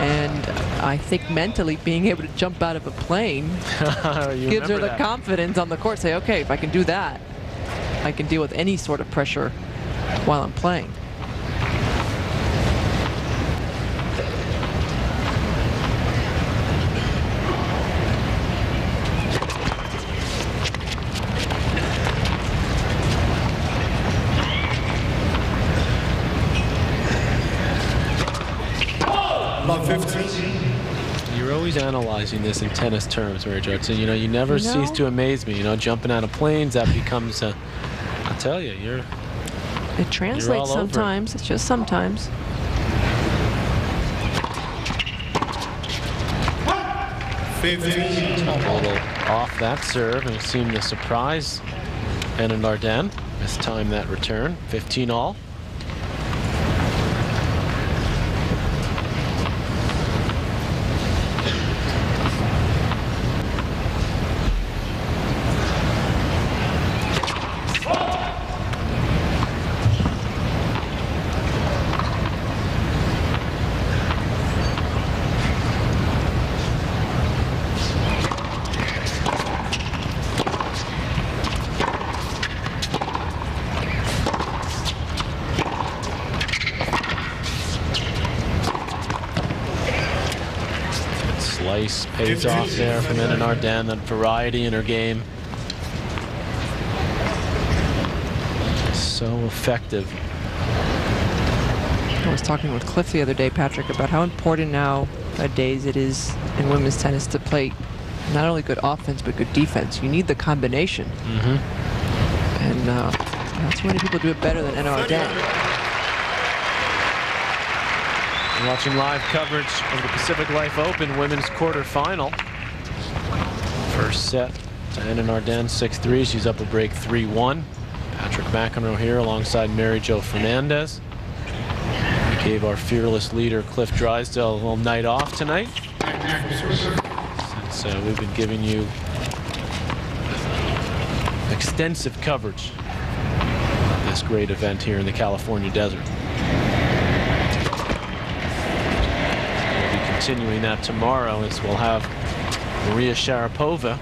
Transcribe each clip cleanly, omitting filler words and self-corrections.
And I think mentally being able to jump out of a plane gives her the confidence on the court. Say, okay, if I can do that, I can deal with any sort of pressure while I'm playing. You're always analyzing this in tennis terms, Mary Jo. You know, you never cease to amaze me. You know, jumping out of planes, that becomes, I tell you, it translates sometimes. It's just sometimes. A little off that serve, and it seemed to surprise Henin Arden. This time that return, 15 all. Slice pays off there from Henin Arden, that variety in her game. So effective. I was talking with Cliff the other day, Patrick, about how important nowadays it is in women's tennis to play not only good offense but good defense. You need the combination. And not too many people do it better than Henin Arden. Watching live coverage of the Pacific Life Open women's quarterfinal. First set to Henin Arden, 6-3. She's up a break 3-1. Patrick McEnroe here alongside Mary Jo Fernandez. We gave our fearless leader Cliff Drysdale a little night off tonight, since we've been giving you extensive coverage of this great event here in the California desert. Continuing that tomorrow, as we'll have Maria Sharapova.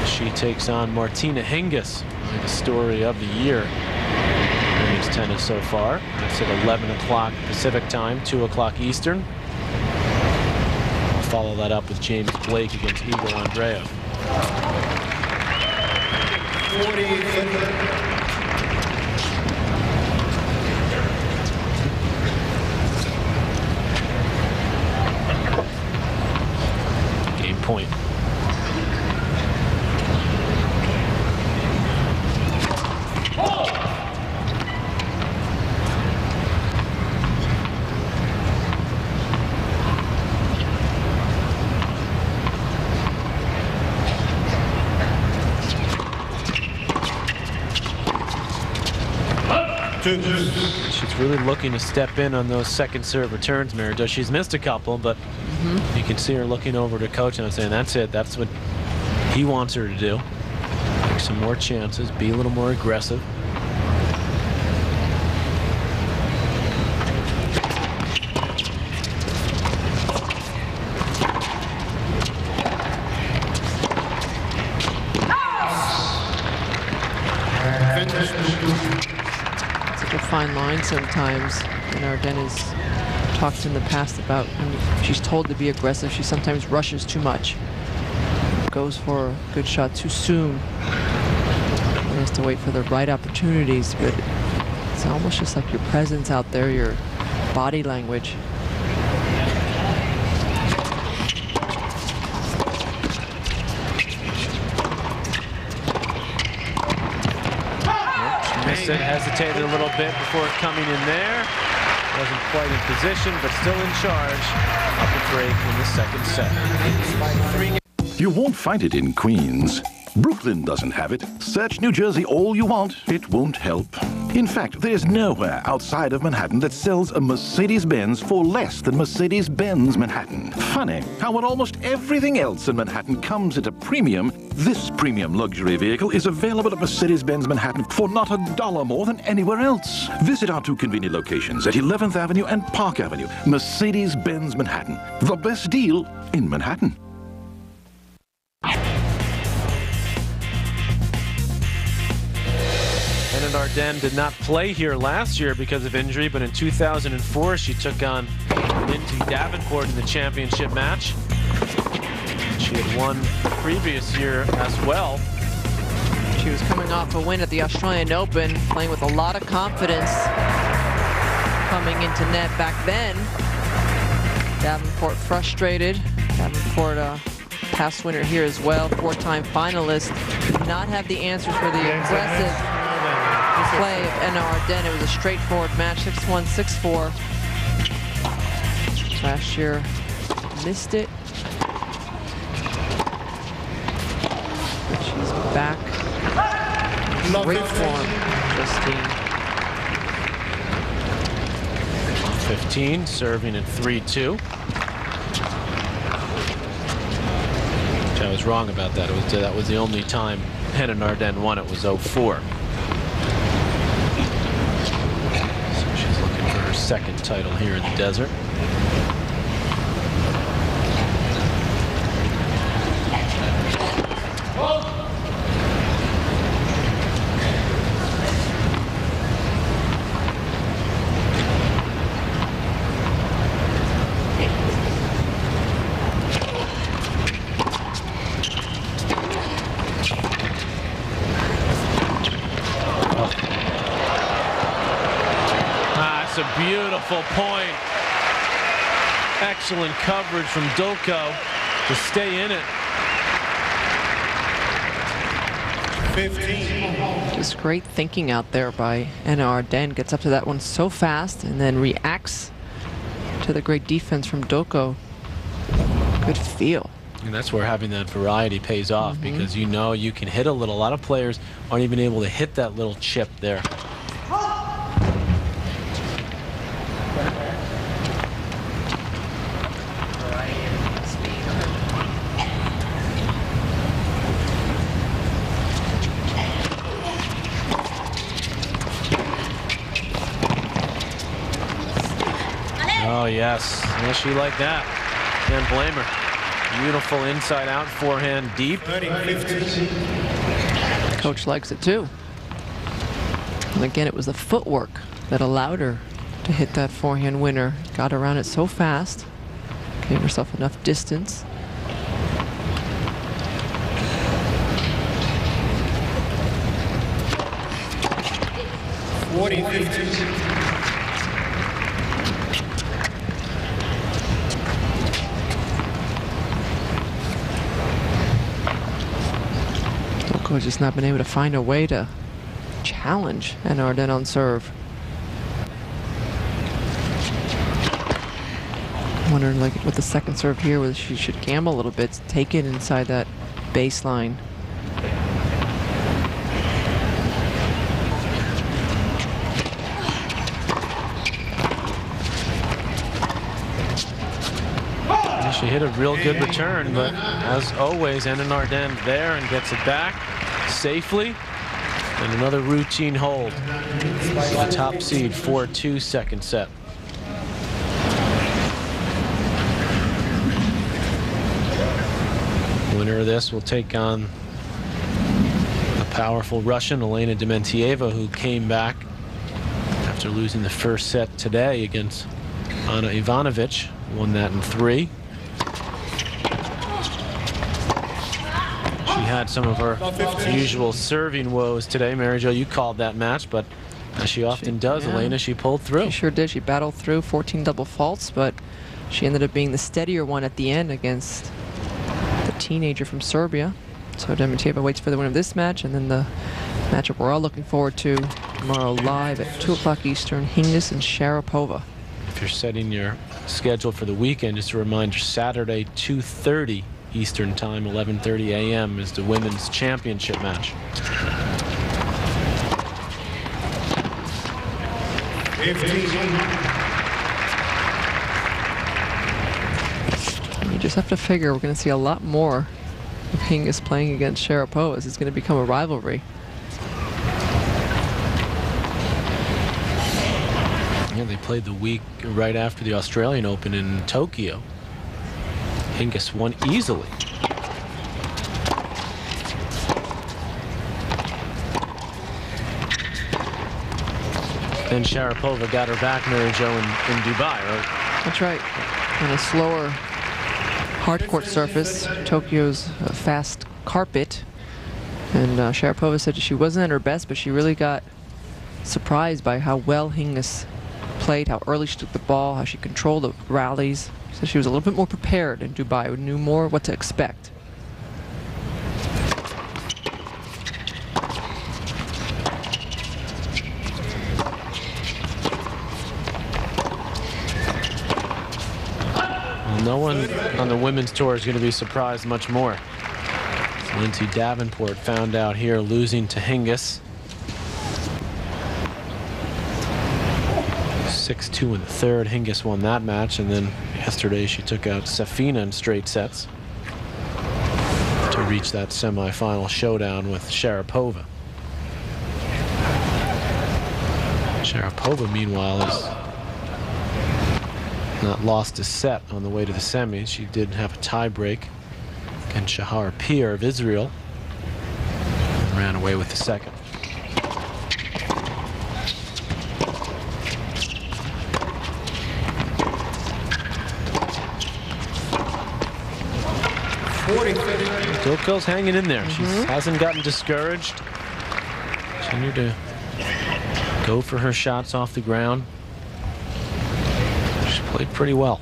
She takes on Martina Hingis, the story of the year in women's tennis so far. That's at 11 o'clock Pacific time, 2 o'clock Eastern. We'll follow that up with James Blake against Igor Andreev. Point. She's really looking to step in on those second serve returns, Mary Jo. She's missed a couple, but you can see her looking over to coach and saying, that's it. That's what he wants her to do. Take some more chances, be a little more aggressive. Fine line sometimes, and Arden has talked in the past about when she's told to be aggressive, she sometimes rushes too much, goes for a good shot too soon, and has to wait for the right opportunities. But it's almost just like your presence out there, your body language. Hesitated a little bit before coming in there. Wasn't quite in position, but still in charge. Up a break in the second set. You won't find it in Queens. Brooklyn doesn't have it. Search New Jersey all you want. It won't help. In fact, there's nowhere outside of Manhattan that sells a Mercedes-Benz for less than Mercedes-Benz Manhattan. Funny how when almost everything else in Manhattan comes at a premium, this premium luxury vehicle is available at Mercedes-Benz Manhattan for not $1 more than anywhere else. Visit our 2 convenient locations at 11th Avenue and Park Avenue. Mercedes-Benz Manhattan, the best deal in Manhattan. Henin Arden did not play here last year because of injury, but in 2004 she took on Lindsay Davenport in the championship match. She had won the previous year as well. She was coming off a win at the Australian Open, playing with a lot of confidence coming into net back then. Davenport frustrated. Davenport past winner here as well, 4-time finalist. Did not have the answers for the aggressive play of Henin Arden. It was a straightforward match, 6-1, 6-4. Last year, missed it. But she's back. Great form, Justine. 15, serving at 3-2. I was wrong about that. That was the only time Henin Arden won. It was 0-4. So she's looking for her second title here in the desert. A beautiful point. Excellent coverage from Dulko to stay in it. 15. Just great thinking out there by Henin Arden. Gets up to that one so fast and then reacts to the great defense from Dulko. Good feel. And that's where having that variety pays off, because you know you can hit a little. A lot of players aren't even able to hit that little chip there. Oh, yes. Yeah, she liked that. Can't blame her. Beautiful inside-out forehand deep. Coach likes it, too. And again, it was the footwork that allowed her to hit that forehand winner. Got around it so fast. Gave herself enough distance. Dulko just not been able to find a way to challenge Henin Arden on serve. I'm wondering, like, with the second serve here, whether she should gamble a little bit, take it inside that baseline. She hit a real good return, but as always, Henin Arden there and gets it back safely. And another routine hold. The top seed, 4-2 second set. Winner of this will take on a powerful Russian, Elena Dementieva, who came back after losing the first set today against Anna Ivanovic. Won that in 3. She had some of her usual serving woes today. Mary Jo, you called that match, but as she often does, yeah. Elena, she pulled through. She sure did. She battled through 14 double faults, but she ended up being the steadier one at the end against the teenager from Serbia. So Dementieva waits for the win of this match, and then the matchup we're all looking forward to tomorrow live at 2 o'clock Eastern, Hingis and Sharapova. If you're setting your schedule for the weekend, just a reminder, Saturday, 2:30 Eastern Time, 11:30 a.m. is the women's championship match. You just have to figure we're going to see a lot more of Hingis playing against Sharapova. It's going to become a rivalry. Yeah, they played the week right after the Australian Open in Tokyo. Hingis won easily. Then Sharapova got her back, Mary Jo, in Dubai, right? That's right. On a slower hard court surface, Tokyo's a fast carpet. And Sharapova said she wasn't at her best, but she really got surprised by how well Hingis played, how early she took the ball, how she controlled the rallies. So she was a little bit more prepared in Dubai, knew more what to expect. No one on the women's tour is going to be surprised much more. Lindsay Davenport found out here losing to Hingis. 6-2 in the third. Hingis won that match, and then yesterday she took out Safina in straight sets to reach that semifinal showdown with Sharapova. Sharapova, meanwhile, is not lost a set on the way to the semis. She did have a tie break against Shahar Peer of Israel and ran away with the second. Dulko's hanging in there. She hasn't gotten discouraged. Continue to go for her shots off the ground. She played pretty well.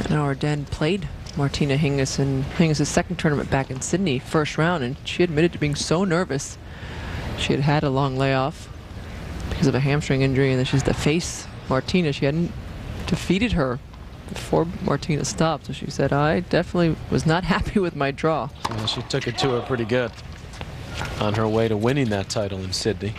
And Arden played Martina Hingis in Hingis' second tournament back in Sydney, first round, and she admitted to being so nervous. She had had a long layoff because of a hamstring injury, and then she's to face Martina. She hadn't defeated her before Martina stopped, so she said, I definitely was not happy with my draw. Well, she took it to her pretty good on her way to winning that title in Sydney.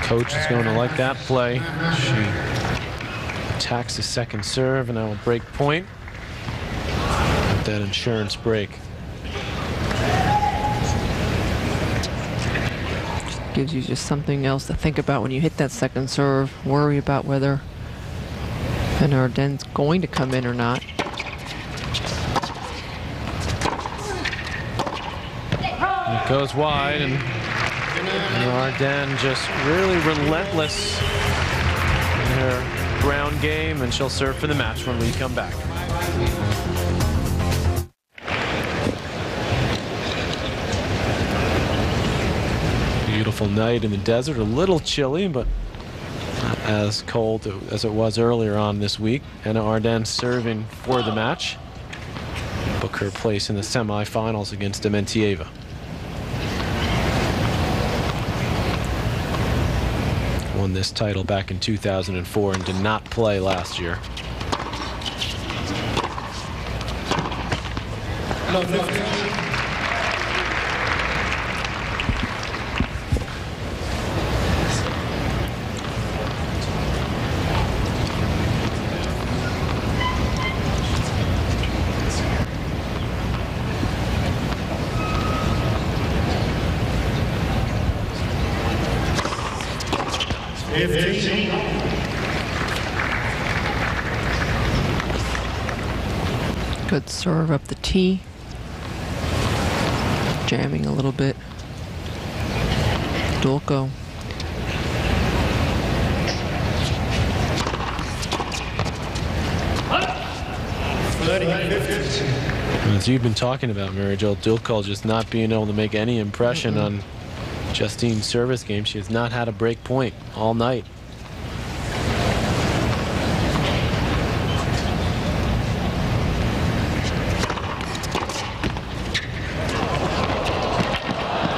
Coach is going to like that play. She attacks the second serve, and now a break point with that insurance break. Gives you just something else to think about when you hit that second serve. Worry about whether Van Arden's going to come in or not. And it goes wide, and Arden just really relentless in her ground game, and she'll serve for the match when we come back. Beautiful night in the desert, a little chilly, but not as cold as it was earlier on this week. Anna Arden serving for the match. Book her place in the semifinals against Dementieva. Won this title back in 2004 and did not play last year. Good serve up the tee. Jamming a little bit. Dulko. As you've been talking about, Mary Jo, Dulko just not being able to make any impression on Justine's service game. She has not had a break point all night.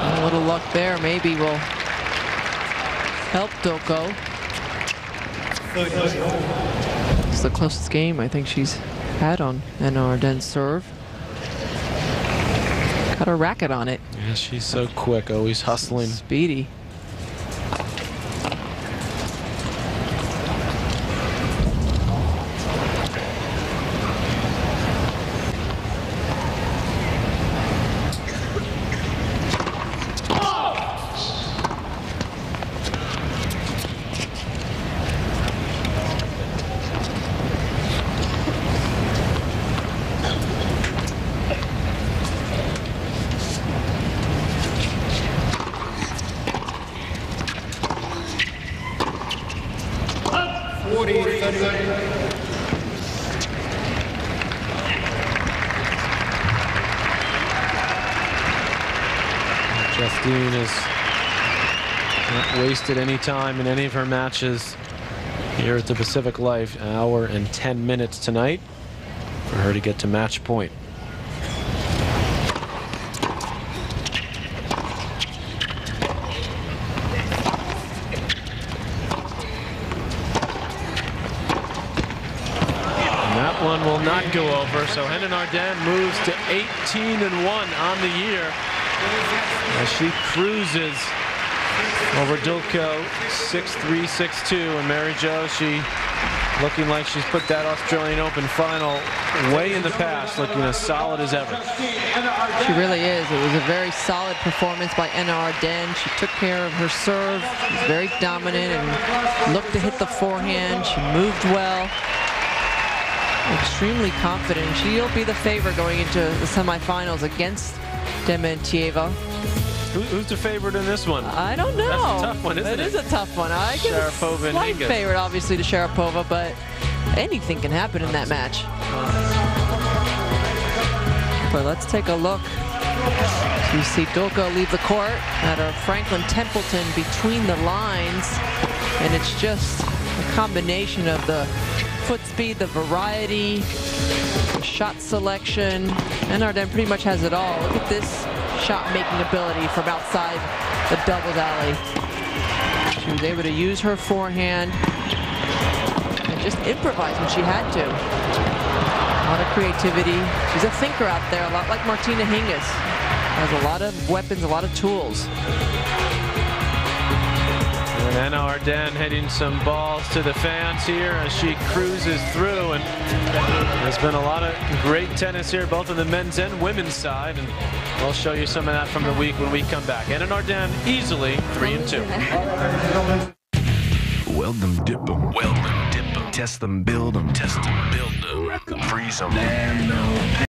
A little luck there maybe will help Dulko. It's the closest game I think she's had on Henin Arden's serve. Got a racket on it. Yeah, she's so quick, always hustling. Speedy. Justine has not wasted any time in any of her matches here at the Pacific Life. An hour and 10 minutes tonight for her to get to match point. One will not go over, so Henin Arden moves to 18-1 on the year as she cruises over Dulko 6-3, 6-2. And Mary Jo, she looking like she's put that Australian Open final way in the past, looking as solid as ever. She really is. It was a very solid performance by Henin Arden. She took care of her serve. She was very dominant and looked to hit the forehand. She moved well. Extremely confident. She'll be the favorite going into the semifinals against Dementieva. Who's the favorite in this one? I don't know. That's a tough one, isn't it? It is a tough one. I give a slight favorite, obviously, to Sharapova, but anything can happen in that match. But let's take a look. You see Dulko leave the court at a Franklin Templeton between the lines, and it's just a combination of the foot speed, the variety, the shot selection. Henin Arden pretty much has it all. Look at this shot-making ability from outside the doubles alley. She was able to use her forehand and just improvise when she had to. A lot of creativity. She's a thinker out there, a lot like Martina Hingis. Has a lot of weapons, a lot of tools. And Henin Arden hitting some balls to the fans here as she cruises through, and there's been a lot of great tennis here, both on the men's and women's side, and we'll show you some of that from the week when we come back. Henin Arden easily 3-2. Weld them, dip them, test them, build them, freeze them.